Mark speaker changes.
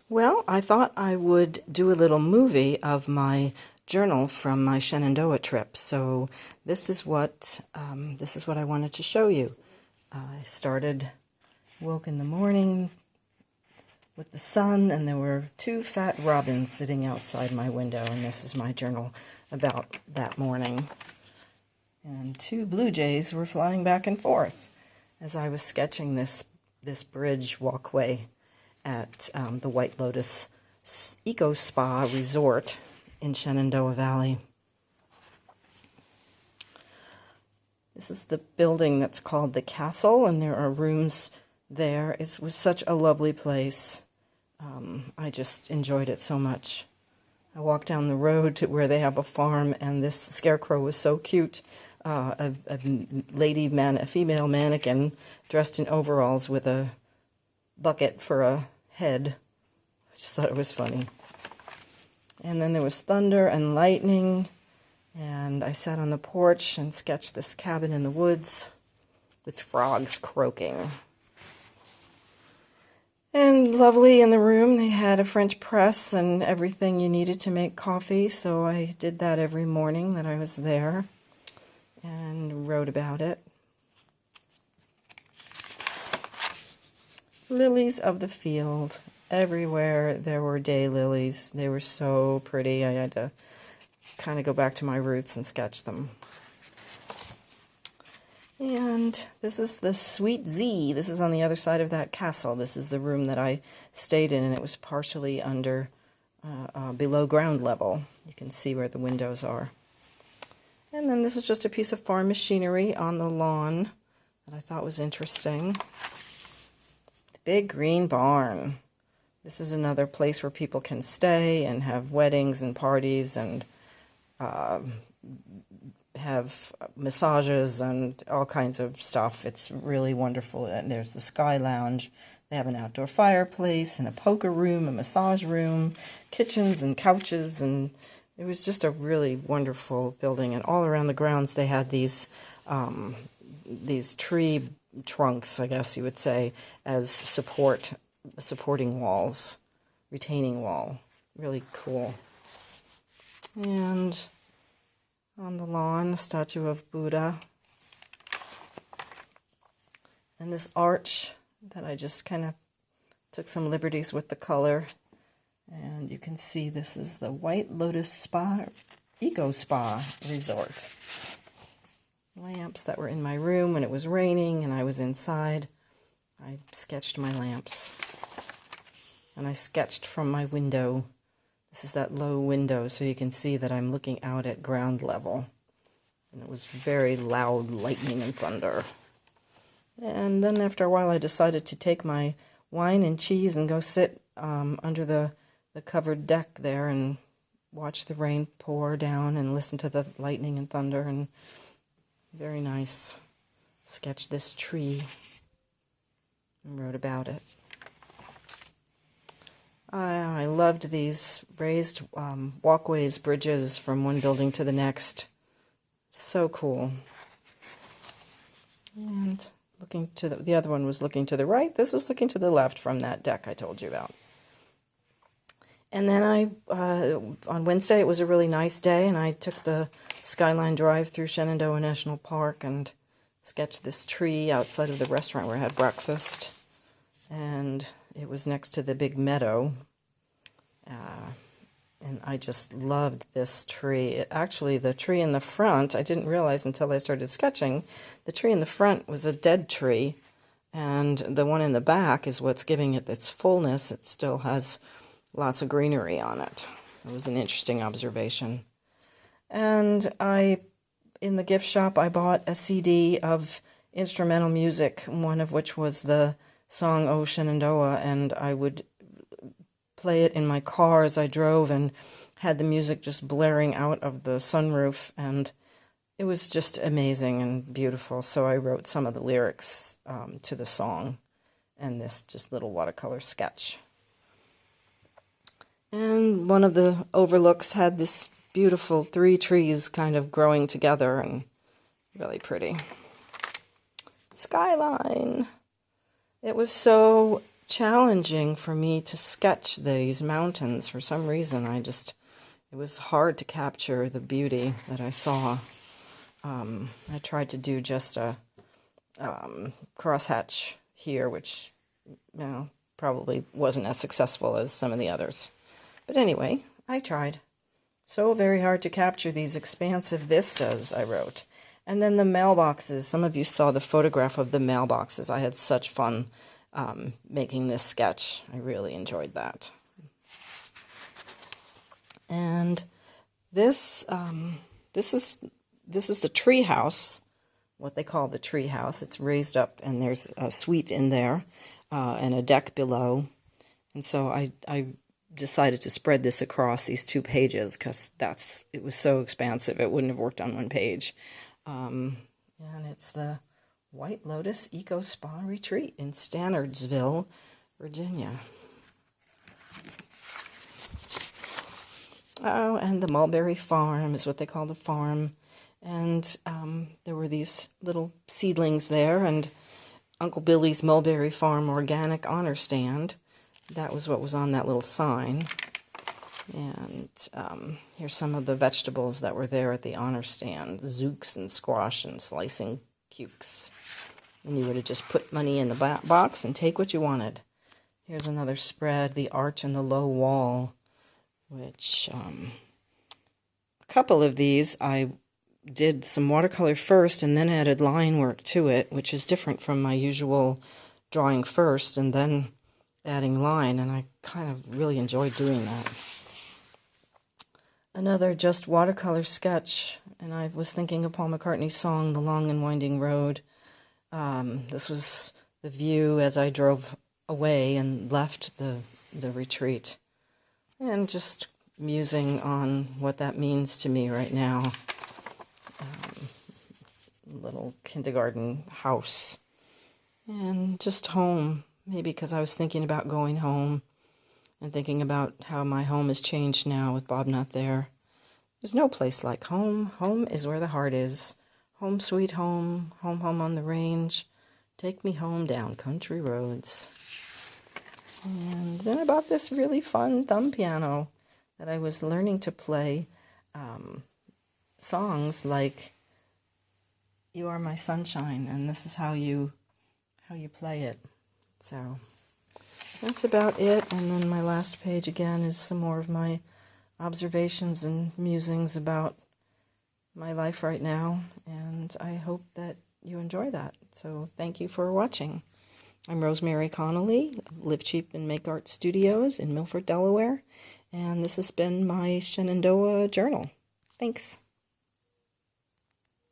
Speaker 1: Well, I thought I would do a little movie of my journal from my Shenandoah trip. So this is what I wanted to show you. Woke in the morning with the sun, and there were two fat robins sitting outside my window, and this is my journal about that morning. And two blue jays were flying back and forth as I was sketching this bridge walkway at the White Lotus Eco Spa Resort in Shenandoah Valley. This is the building that's called the Castle, and there are rooms there. It was such a lovely place. I just enjoyed it so much. I walked down the road to where they have a farm, and this scarecrow was so cute. A female mannequin dressed in overalls with a bucket for a head. I just thought it was funny. And then there was thunder and lightning, and I sat on the porch and sketched this cabin in the woods with frogs croaking. And lovely in the room, they had a French press and everything you needed to make coffee, so I did that every morning that I was there and wrote about it. Lilies of the field. Everywhere there were daylilies. They were so pretty. I had to kind of go back to my roots and sketch them. And this is the Sweet Z. This is on the other side of that castle. This is the room that I stayed in, and it was partially under, below ground level. You can see where the windows are. And then this is just a piece of farm machinery on the lawn that I thought was interesting. The big green barn. This is another place where people can stay and have weddings and parties and have massages and all kinds of stuff. It's really wonderful. And there's the Sky Lounge. They have an outdoor fireplace and a poker room, a massage room, kitchens and couches, and it was just a really wonderful building. And all around the grounds they had these tree trunks, I guess you would say, as supporting walls, retaining wall. Really cool. And on the lawn, a statue of Buddha. And this arch that I just kind of took some liberties with the color. And you can see this is the White Lotus Eco Spa Resort. Lamps that were in my room when it was raining and I was inside. I sketched my lamps. And I sketched from my window. This is that low window, so you can see that I'm looking out at ground level. And it was very loud lightning and thunder. And then after a while I decided to take my wine and cheese and go sit under the covered deck there and watch the rain pour down and listen to the lightning and thunder. And very nice. Sketched this tree and wrote about it. I loved these raised walkways, bridges from one building to the next. So cool. And looking to the other one was looking to the right. This was looking to the left from that deck I told you about. And then on Wednesday, it was a really nice day, and I took the Skyline Drive through Shenandoah National Park and sketched this tree outside of the restaurant where I had breakfast. And it was next to the big meadow, and I just loved this tree. Actually, the tree in the front, I didn't realize until I started sketching, the tree in the front was a dead tree, and the one in the back is what's giving it its fullness. It still has lots of greenery on it. It was an interesting observation. And in the gift shop, I bought a CD of instrumental music, one of which was the song "Oh Shenandoah," and I would play it in my car as I drove and had the music just blaring out of the sunroof, and it was just amazing and beautiful. So I wrote some of the lyrics to the song and this just little watercolor sketch. And one of the overlooks had this beautiful 3 trees kind of growing together and really pretty. Skyline. It was so challenging for me to sketch these mountains. For some reason, it was hard to capture the beauty that I saw. I tried to do just a crosshatch here, which probably wasn't as successful as some of the others. But anyway, I tried. So very hard to capture these expansive vistas, I wrote. And then the mailboxes. Some of you saw the photograph of the mailboxes. I had such fun making this sketch. I really enjoyed that. And this is the tree house, what they call the tree house. It's raised up, and there's a suite in there and a deck below. And so I decided to spread this across these 2 pages because it was so expansive. It wouldn't have worked on 1 page. And it's the White Lotus Eco Spa Retreat in Stanardsville, Virginia. Oh, and the mulberry farm is what they call the farm. And there were these little seedlings there, and Uncle Billy's Mulberry Farm Organic Honor Stand. That was what was on that little sign. And here's some of the vegetables that were there at the honor stand. Zooks and squash and slicing cukes. And you would have just put money in the box and take what you wanted. Here's another spread, the arch and the low wall, which a couple of these I did some watercolor first and then added line work to it, which is different from my usual drawing first and then adding line, and I kind of really enjoyed doing that. Another just watercolor sketch, and I was thinking of Paul McCartney's song, The Long and Winding Road. This was the view as I drove away and left the retreat, and just musing on what that means to me right now. Little kindergarten house, and just home, maybe because I was thinking about going home and thinking about how my home has changed now with Bob not there. There's no place like home. Home is where the heart is. Home sweet home, home, home on the range. Take me home down country roads. And then I bought this really fun thumb piano that I was learning to play songs like You Are My Sunshine, and this is how you play it. So that's about it. And then my last page again is some more of my observations and musings about my life right now, and I hope that you enjoy that. So thank you for watching. I'm Rosemary Connelly, Live Cheap and Make Art Studios in Milford, Delaware, and this has been my Shenandoah Journal. Thanks.